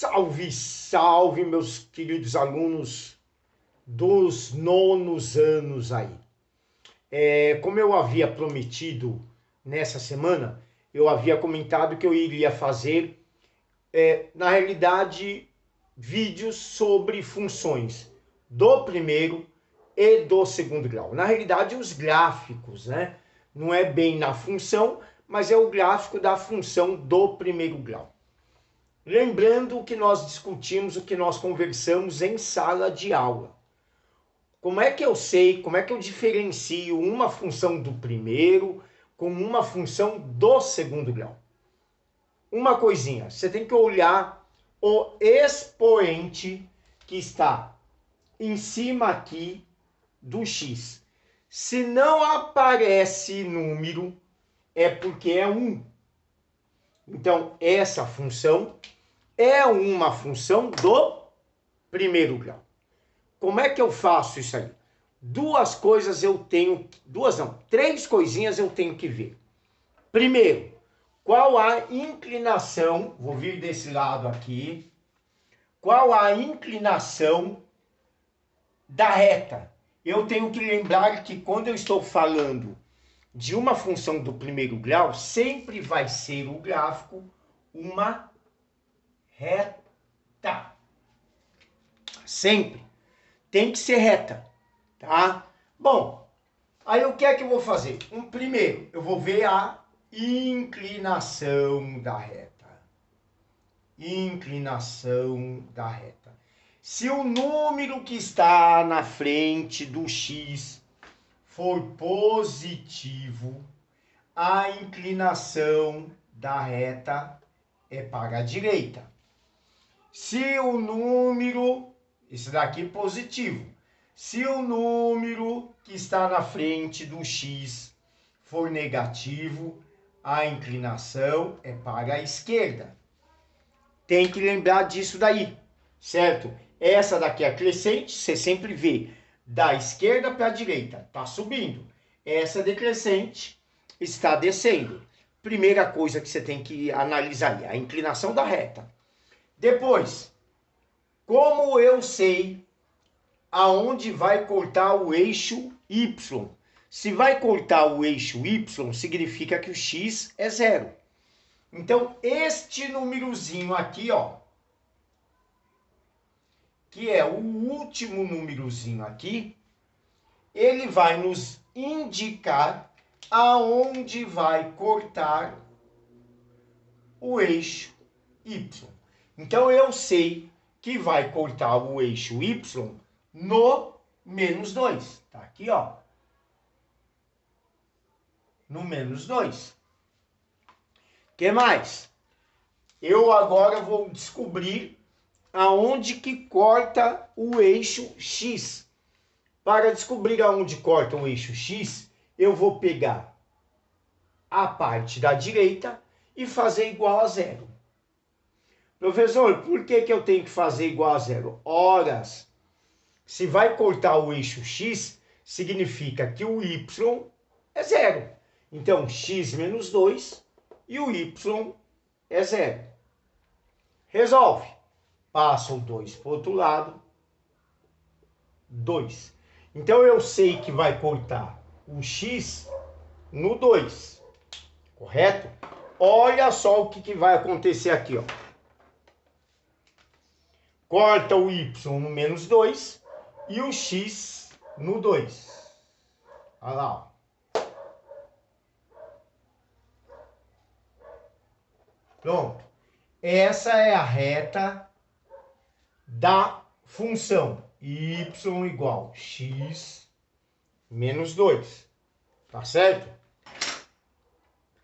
Salve, salve, meus queridos alunos dos nonos anos aí. Como eu havia prometido nessa semana, eu havia comentado que eu iria fazer, na realidade, vídeos sobre funções do primeiro e do segundo grau. Na realidade, os gráficos, né? Não é bem na função, mas é o gráfico da função do primeiro grau. Lembrando o que nós discutimos, o que nós conversamos em sala de aula. Como é que eu sei, como é que eu diferencio uma função do primeiro com uma função do segundo grau? Uma coisinha, você tem que olhar o expoente que está em cima aqui do x. Se não aparece número, é porque é 1. Então, essa função é uma função do primeiro grau. Como é que eu faço isso aí? Três coisinhas eu tenho que ver. Primeiro, qual a inclinação, vou vir desse lado aqui, qual a inclinação da reta? Eu tenho que lembrar que quando eu estou falando de uma função do primeiro grau, sempre vai ser o gráfico uma reta. Sempre. Tem que ser reta, tá? Bom, aí o que é que eu vou fazer? Primeiro, eu vou ver a inclinação da reta. Inclinação da reta. Se o número que está na frente do x for positivo, a inclinação da reta é para a direita. Se o número, esse daqui é positivo, se o número que está na frente do x for negativo, a inclinação é para a esquerda. Tem que lembrar disso daí, certo? Essa daqui é crescente, você sempre vê da esquerda para a direita, está subindo. Essa decrescente está descendo. Primeira coisa que você tem que analisar aí, a inclinação da reta. Depois, como eu sei aonde vai cortar o eixo Y? Se vai cortar o eixo Y, significa que o x é 0. Então, este númerozinho aqui, ó, que é o último númerozinho aqui, ele vai nos indicar aonde vai cortar o eixo Y. Então, eu sei que vai cortar o eixo Y no menos 2. Tá aqui, ó. No menos 2. O que mais? Eu agora vou descobrir aonde que corta o eixo X. Para descobrir aonde corta o eixo X, eu vou pegar a parte da direita e fazer igual a 0. Professor, por que eu tenho que fazer igual a 0? Horas. Se vai cortar o eixo X, significa que o Y é 0. Então, X menos 2 e o Y é 0. Resolve. Passa o 2 para o outro lado. 2. Então, eu sei que vai cortar o X no 2. Correto? Olha só o que vai acontecer aqui, ó. Corta o Y no menos 2 e o X no 2. Olha lá, ó. Pronto. Essa é a reta da função y igual x menos 2. Tá certo?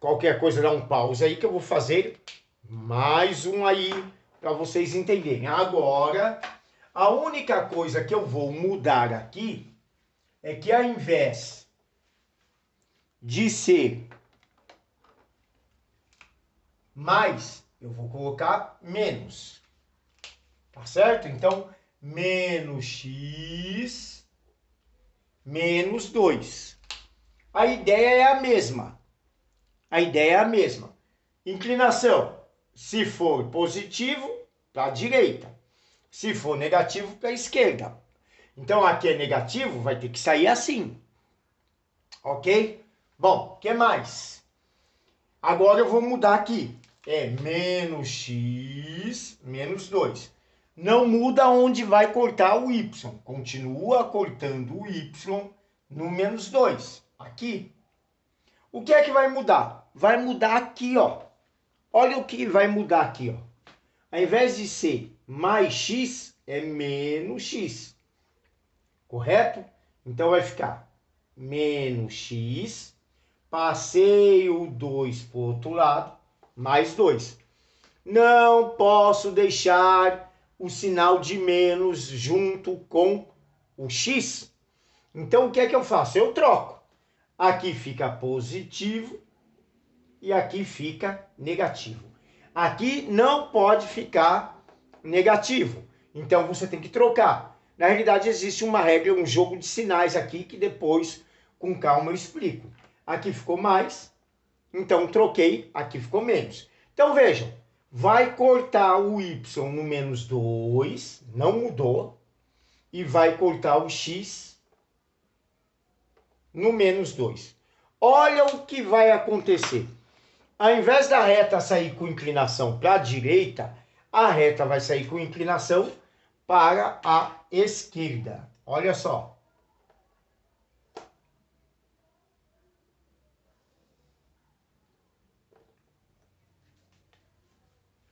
Qualquer coisa dá um pause aí que eu vou fazer mais um aí para vocês entenderem. Agora, a única coisa que eu vou mudar aqui é que ao invés de ser mais, eu vou colocar menos. Tá certo? Então, menos x menos 2. A ideia é a mesma. A ideia é a mesma. Inclinação, se for positivo, para a direita. Se for negativo, para a esquerda. Então, aqui é negativo, vai ter que sair assim. Ok? Bom, o que mais? Agora eu vou mudar aqui. É menos x menos 2. Não muda onde vai cortar o y. Continua cortando o y no menos 2. Aqui. O que é que vai mudar? Vai mudar aqui, ó. Olha o que vai mudar aqui, ó. Ao invés de ser mais x, é menos x. Correto? Então vai ficar menos x, passei o 2 para o outro lado, mais 2. Não posso deixar o sinal de menos junto com o x. Então o que é que eu faço? Eu troco. Aqui fica positivo e aqui fica negativo. Aqui não pode ficar negativo. Então você tem que trocar. Na realidade existe uma regra, um jogo de sinais aqui que depois, com calma, eu explico. Aqui ficou mais, então troquei, aqui ficou menos. Então vejam, vai cortar o y no menos 2, não mudou, e vai cortar o x no menos 2. Olha o que vai acontecer. Ao invés da reta sair com inclinação para a direita, a reta vai sair com inclinação para a esquerda. Olha só.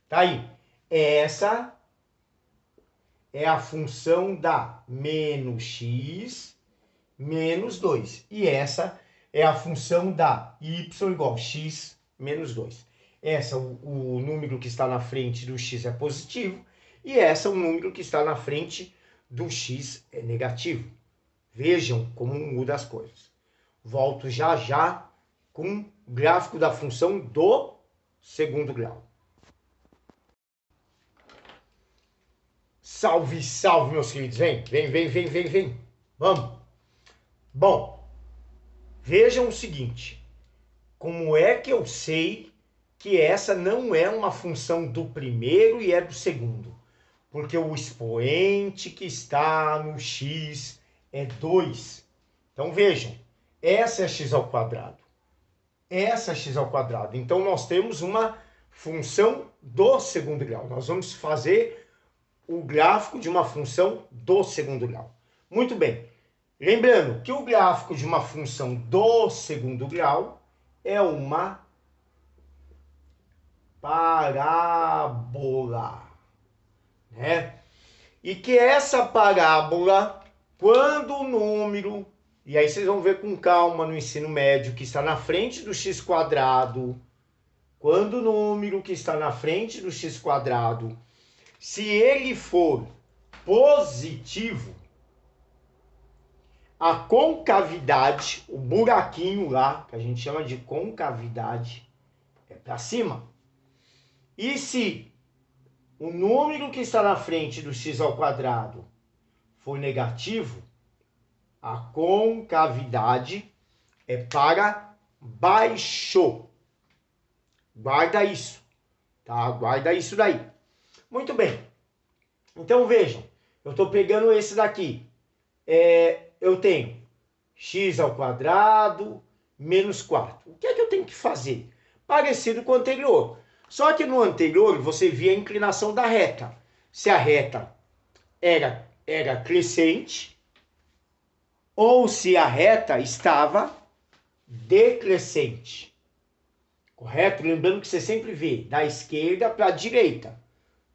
Tá aí. Essa é a função da menos x menos 2. E essa é a função da y igual a x menos 2. Essa, o número que está na frente do x é positivo. E essa, o número que está na frente do x é negativo. Vejam como muda as coisas. Volto já já com o gráfico da função do segundo grau. Salve, salve, meus queridos. Vem. Vamos. Bom, vejam o seguinte. Como é que eu sei que essa não é uma função do primeiro e é do segundo? Porque o expoente que está no x é 2. Então vejam, essa é x ao quadrado. Essa é x ao quadrado. Então nós temos uma função do segundo grau. Nós vamos fazer o gráfico de uma função do segundo grau. Muito bem. Lembrando que o gráfico de uma função do segundo grau é uma parábola, né? E que essa parábola, quando o número, e aí vocês vão ver com calma no ensino médio, que está na frente do x quadrado, quando o número que está na frente do x quadrado, se ele for positivo, a concavidade, o buraquinho lá, que a gente chama de concavidade, é para cima. E se o número que está na frente do x ao quadrado for negativo, a concavidade é para baixo. Guarda isso, tá? Guarda isso daí. Muito bem. Então vejam, eu estou pegando esse daqui. Eu tenho x ao quadrado menos 4. O que é que eu tenho que fazer? Parecido com o anterior. Só que no anterior você via a inclinação da reta. Se a reta era crescente ou se a reta estava decrescente. Correto? Lembrando que você sempre vê da esquerda para a direita.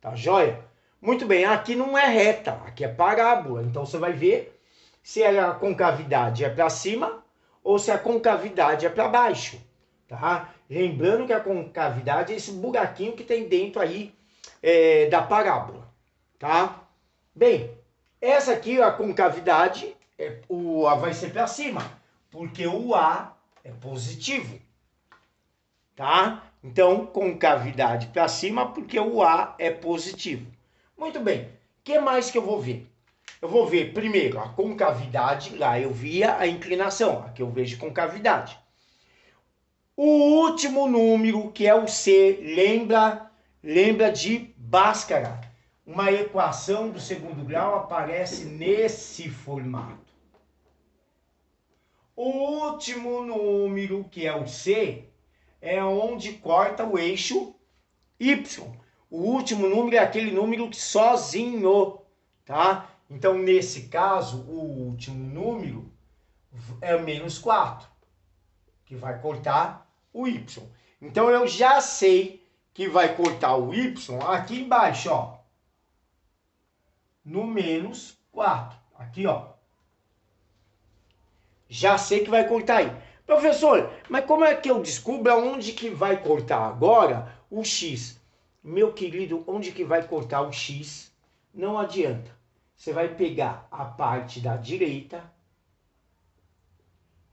Tá joia? Muito bem, aqui não é reta, aqui é parábola. Então você vai ver se a concavidade é para cima ou se a concavidade é para baixo. Tá? Lembrando que a concavidade é esse buraquinho que tem dentro aí da parábola. Tá? Bem, essa aqui, a concavidade, o A vai ser para cima, porque o A é positivo. Tá? Então, concavidade para cima, porque o A é positivo. Muito bem. O que mais que eu vou ver? Eu vou ver primeiro a concavidade, lá eu via a inclinação, aqui eu vejo concavidade. O último número, que é o C, lembra de Bhaskara. uma equação do segundo grau aparece nesse formato. O último número, que é o C, é onde corta o eixo Y. O último número é aquele número que sozinho, tá? Então, nesse caso, o último número é menos 4, que vai cortar o Y. Então, eu já sei que vai cortar o Y aqui embaixo, ó. No menos 4. Aqui, ó. Já sei que vai cortar aí. Professor, mas como é que eu descubro aonde que vai cortar agora o X? Meu querido, onde que vai cortar o X? Não adianta. Você vai pegar a parte da direita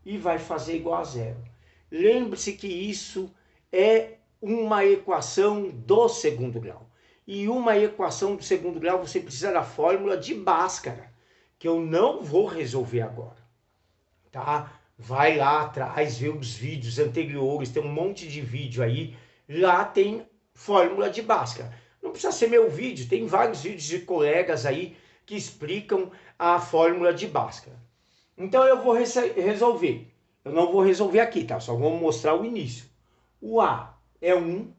e vai fazer igual a zero. Lembre-se que isso é uma equação do segundo grau. E uma equação do segundo grau você precisa da fórmula de Bhaskara, que eu não vou resolver agora. Tá? Vai lá atrás, vê os vídeos anteriores, tem um monte de vídeo aí, lá tem fórmula de Bhaskara. Não precisa ser meu vídeo, tem vários vídeos de colegas aí que explicam a fórmula de Bhaskara. Então eu vou resolver. Eu não vou resolver aqui, tá? Só vou mostrar o início. O A é 1,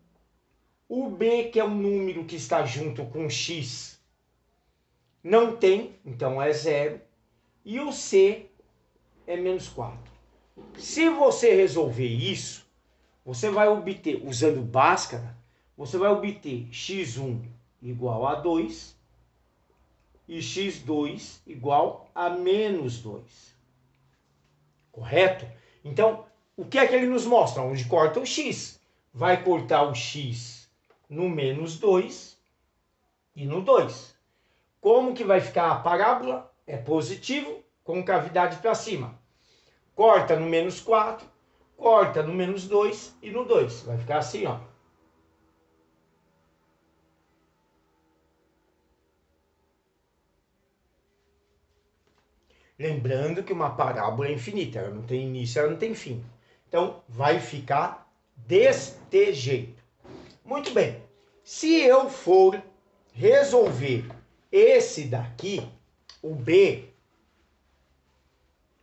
o B, que é um número que está junto com X, não tem, então é 0, e o C é menos 4. Se você resolver isso, você vai obter, usando Bhaskara, você vai obter x1 igual a 2 e x2 igual a menos 2. Correto? Então, o que é que ele nos mostra? Onde corta o x. Vai cortar o x no menos 2 e no 2. Como que vai ficar a parábola? É positivo, com cavidade para cima. Corta no menos 4, corta no menos 2 e no 2. Vai ficar assim, ó. Lembrando que uma parábola é infinita, ela não tem início, ela não tem fim. Então, vai ficar deste jeito. Muito bem. Se eu for resolver esse daqui, o B,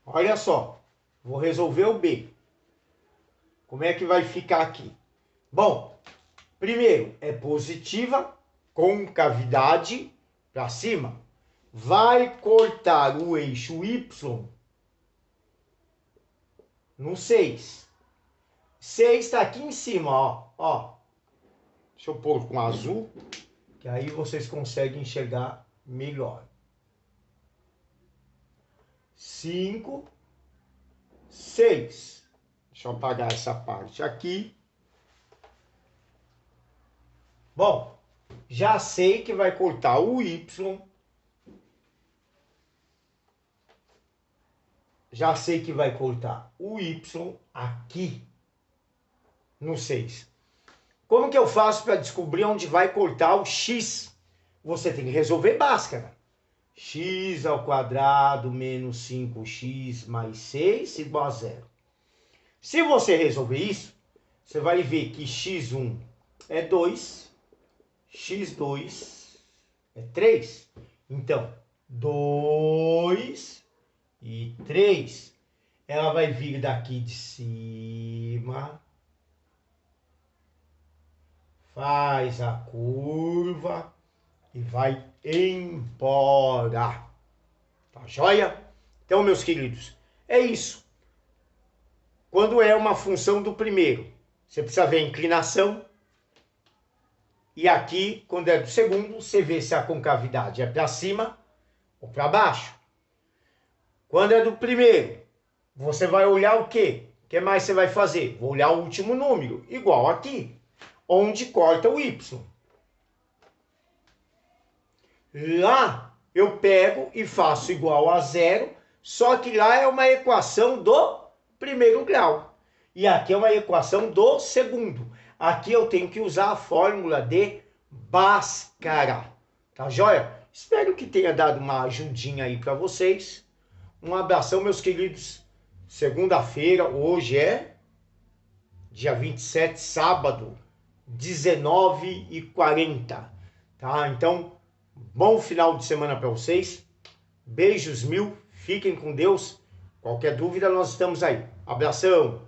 olha só, vou resolver o B. Como é que vai ficar aqui? Bom, primeiro, é positiva, com cavidade para cima. Vai cortar o eixo Y no 6. 6 está aqui em cima, ó. Deixa eu pôr com azul, que aí vocês conseguem enxergar melhor. 5, 6. Deixa eu apagar essa parte aqui. Bom, já sei que vai cortar o Y. Já sei que vai cortar o Y aqui no 6. Como que eu faço para descobrir onde vai cortar o X? Você tem que resolver Bhaskara. X ao quadrado menos 5x mais 6 igual a 0. Se você resolver isso, você vai ver que x1 é 2, x2 é 3. Então, 2 e 3. Ela vai vir daqui de cima, faz a curva e vai embora. Tá joia? Então, meus queridos, é isso. Quando é uma função do primeiro, você precisa ver a inclinação. E aqui, quando é do segundo, você vê se a concavidade é para cima ou para baixo. Quando é do primeiro, você vai olhar o quê? O que mais você vai fazer? Vou olhar o último número, igual aqui, onde corta o Y. Lá, eu pego e faço igual a 0, só que lá é uma equação do primeiro grau. E aqui é uma equação do segundo. Aqui eu tenho que usar a fórmula de Bhaskara. Tá joia? Espero que tenha dado uma ajudinha aí para vocês. Um abração, meus queridos. Segunda-feira, hoje é dia 27, sábado, 19h40. Tá? Então, Bom final de semana para vocês. Beijos mil. Fiquem com Deus. Qualquer dúvida, nós estamos aí. Abração.